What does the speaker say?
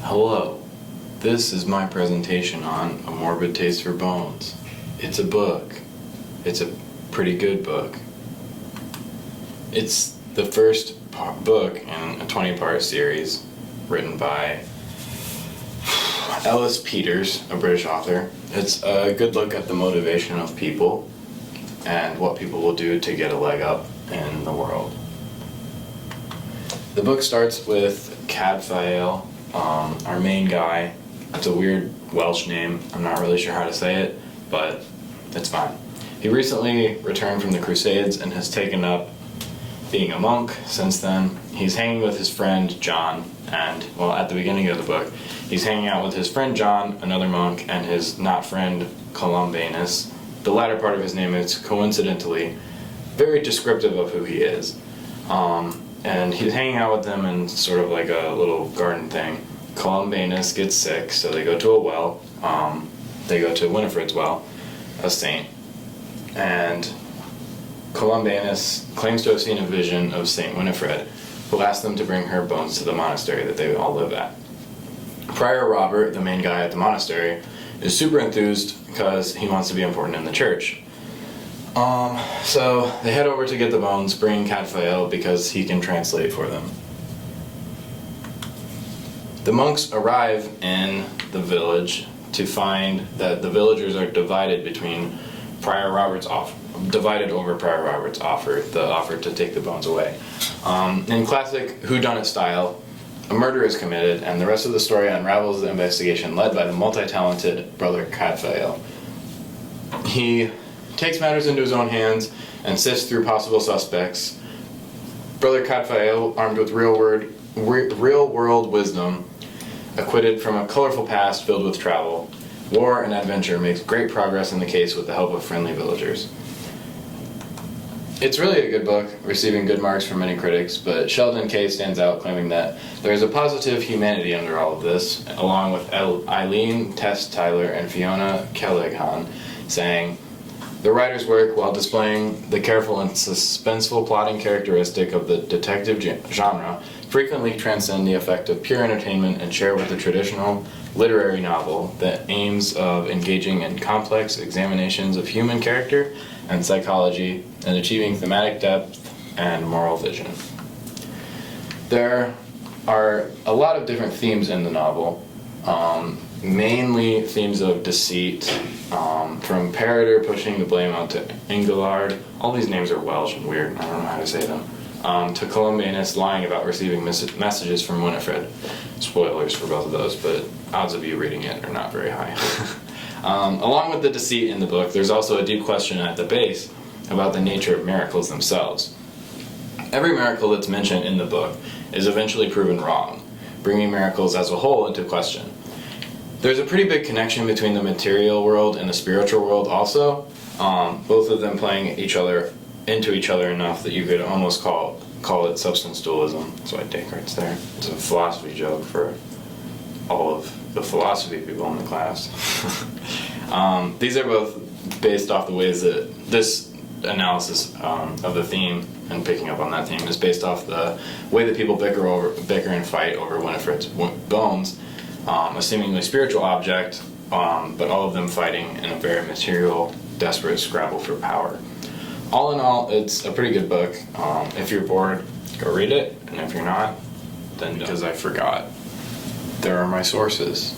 Hello, this is my presentation on A Morbid Taste for Bones. It's a book. It's a pretty good book. It's the first book in a 20-part series written by Ellis Peters, a British author. It's a good look at the motivation of people and what people will do to get a leg up in the world. The book starts with Cadfael, our main guy. It's a weird Welsh name. I'm not really sure how to say it, but it's fine. He recently returned from the Crusades and has taken up being a monk since then. He's hanging with his friend John, and, well, at the beginning of the book, he's hanging out with his friend John, another monk, and his not friend Columbanus. The latter part of his name is coincidentally very descriptive of who he is. And he's hanging out with them in sort of like a little garden thing. Columbanus gets sick, so they go to a well. They go to Winifred's well, a saint. And Columbanus claims to have seen a vision of Saint Winifred, who asked them to bring her bones to the monastery that they all live at. Prior Robert, the main guy at the monastery, is super enthused because he wants to be important in the church. So they head over to get the bones, bringing Cadfael because he can translate for them. The monks arrive in the village to find that the villagers are divided between divided over Prior Robert's offer, the offer to take the bones away. In classic whodunit style, a murder is committed, and the rest of the story unravels the investigation led by the multi-talented brother Cadfael. He takes matters into his own hands and sifts through possible suspects. Brother Cadfael, armed with real-world wisdom, acquitted from a colorful past filled with travel, war, and adventure, makes great progress in the case with the help of friendly villagers. It's really a good book, receiving good marks from many critics, but Sheldon Kay stands out, claiming that there is a positive humanity under all of this, along with Eileen, Tess Tyler, and Fiona Kelleghan, saying, "The writer's work, while displaying the careful and suspenseful plotting characteristic of the detective genre, frequently transcend the effect of pure entertainment and share with the traditional literary novel the aims of engaging in complex examinations of human character and psychology and achieving thematic depth and moral vision." There are a lot of different themes in the novel, mainly themes of deceit, from Peredur pushing the blame onto Ingolard. All these names are Welsh and weird, I don't know how to say them. To Columbanus lying about receiving messages from Winifred. Spoilers for both of those, but odds of you reading it are not very high. Along with the deceit in the book, there's also a deep question at the base about the nature of miracles themselves. Every miracle that's mentioned in the book is eventually proven wrong, bringing miracles as a whole into question. There's a pretty big connection between the material world and the spiritual world also, both of them playing into each other enough that you could almost call it substance dualism. That's why Descartes there. It's a philosophy joke for all of the philosophy people in the class. These are both based off the ways that this analysis of the theme and picking up on that theme is based off the way that people bicker and fight over Winifred's bones, a seemingly spiritual object, but all of them fighting in a very material, desperate scrabble for power. All in all, it's a pretty good book. If you're bored, go read it, and if you're not, then because I forgot, there are my sources.